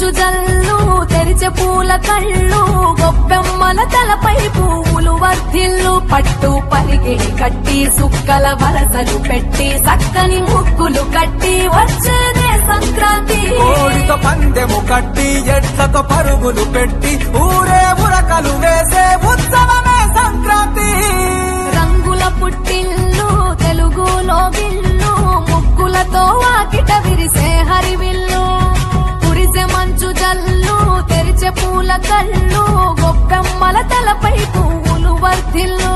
మంచు జల్లు తెరిచే పూల కళ్ళు గొప్పెమ్మల తలపై పువ్వులు వర్ధిల్లు పట్టు పరిగిణి కట్టి సుక్కల వరసలు పెట్టి చక్కని ముగ్గులు కట్టి వచ్చేదే సంక్రాంతి కోడితో పందెము కట్టి ఎడ్లతో పరుగులు పెట్టి ఊరే ఉరకలు వేసే ఉత్సవమే సంక్రాంతి రంగుల పుట్టిల్లు తెలుగులో గిల్లు ముగ్గులతో వాకిట విరిసే హరివిల్లు కురిసే మంచు జల్లు తెరిచే పూల కళ్ళు గొప్పెమ్మల తలపై పువ్వులు వర్ధిల్లు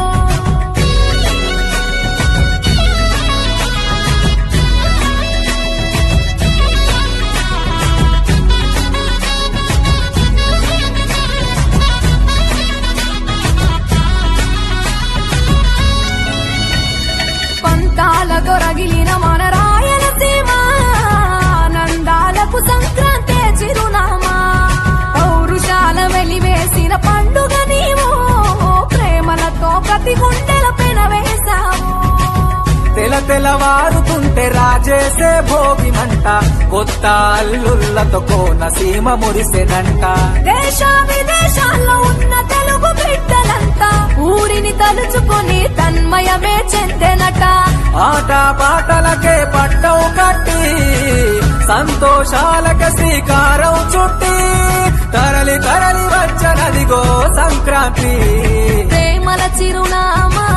రగిలిన మన రాయలసీమ ఆనందాలకు సంక్రాంతి చిరునామా పౌరుషాల వెలివేసిన పండుగ నీవు ప్రేమలతో ప్రతి గుండెల పెనవేశావు తెలవారుతుంటే రాజేసే భోగినంట కొత్త అల్లుళ్లతో కోనసీమ మురిసెనంట దేశ విదేశాల్లో ఉన్న తెలుగు బిడ్డలంతా ఊరిని తలుచుకుని తన్మయమే చెందెనట ఆట పాటలకే పట్టవు కట్టి సంతోషాలకే శ్రీకారం చుట్టి తరలి తరలి వచ్చనదిగో సంక్రాంతి ప్రేమల చిరునామా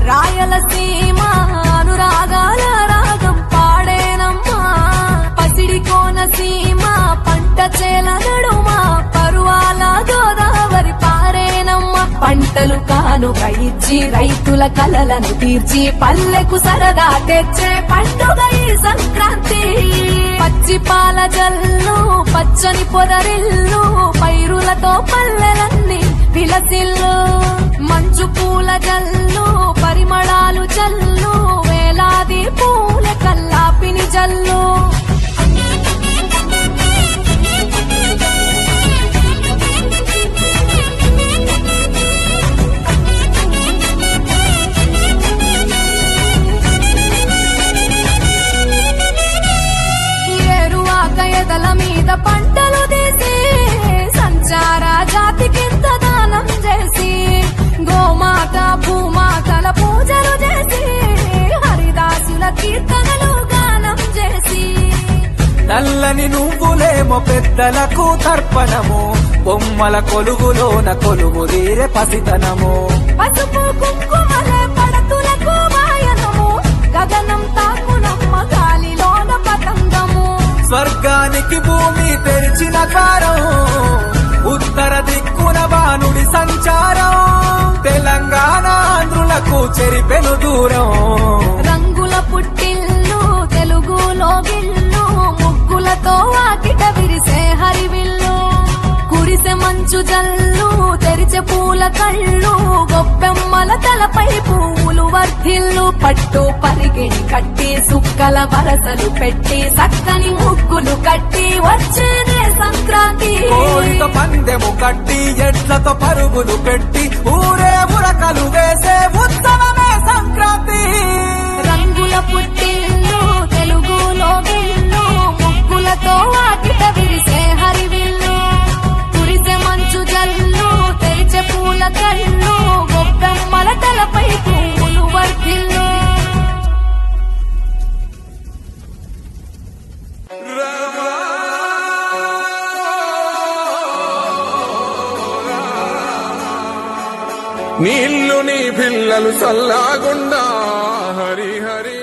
రాయలసీమ అనురాగాల రాగం పాడేనమ్మా పసిడి కోనసీమ పంట చేల నడుమ పరువాల గోదావరి పారేనమ్మ పంటలు కానుక ఇచ్చి రైతుల కలలను తీర్చి పల్లెకు సరదా తెచ్చే పండుగ ఈ సంక్రాంతి పచ్చి పాల జల్లు పచ్చని పొదరిల్లు పైరులతో పల్లెలన్నీ విలసిల్లు మంచు పూల జల్లు పరిమళాలు జల్లు వేలాది పూల కల్లాపిని జల్లు ఎదల మీద పంటలు తీసి సంచార జాతికింత దానం చేసి గోమాత భూమాతల పూజలు చేసి హరిదాసుల కీర్తనలు గానం చేసి నల్లని నువ్వులేమో పెద్దలకు తర్పణము బొమ్మల కొలుగులోన కొలుగు తీరే పసితనము పసుపు కుంకుమలే పడతులకు వాయనము గగనం తాకునమ్మ గాలిలోన పతంగము స్వర్గానికి భూమి తెరిచిన కారం ఉత్తర దిక్కున బాణుడి సంచారం తెలంగాణ ఆంధ్రులకు చెరిపెను దూరం రంగుల పుట్టిల్లు తెలుగులో గిల్లు ముగ్గులతో వాకిట విరిసే హరివిల్లు కురిసే మంచు జల్లు తెరిచే పూల కళ్ళు గొప్పెమ్మల తలపై పువ్వులు వర్ధిల్లు పట్టు పరిగిణి కట్టి సుక్కల వరసలు పెట్టి చక్కని ముగ్గులు కట్టి వచ్చేదే సంక్రాంతి కోడితో పందెము కట్టి ఎడ్లతో పరుగులు పెట్టి ఊరే ఉరకలు వేసే ఉత్సవమే సంక్రాంతి రంగుల పుట్టిల్లు తెలుగులో గిల్లు ముగ్గులతో వాకిట విరిసే హరివిల్లు కురిసే మంచు జల్లు తెరిచే పూల కళ్ళు గొప్పెమ్మల తలపై పువ్వులు వర్ధిల్లు నీళ్లు నీ పిల్లలు చల్లాగుండా హరి హరి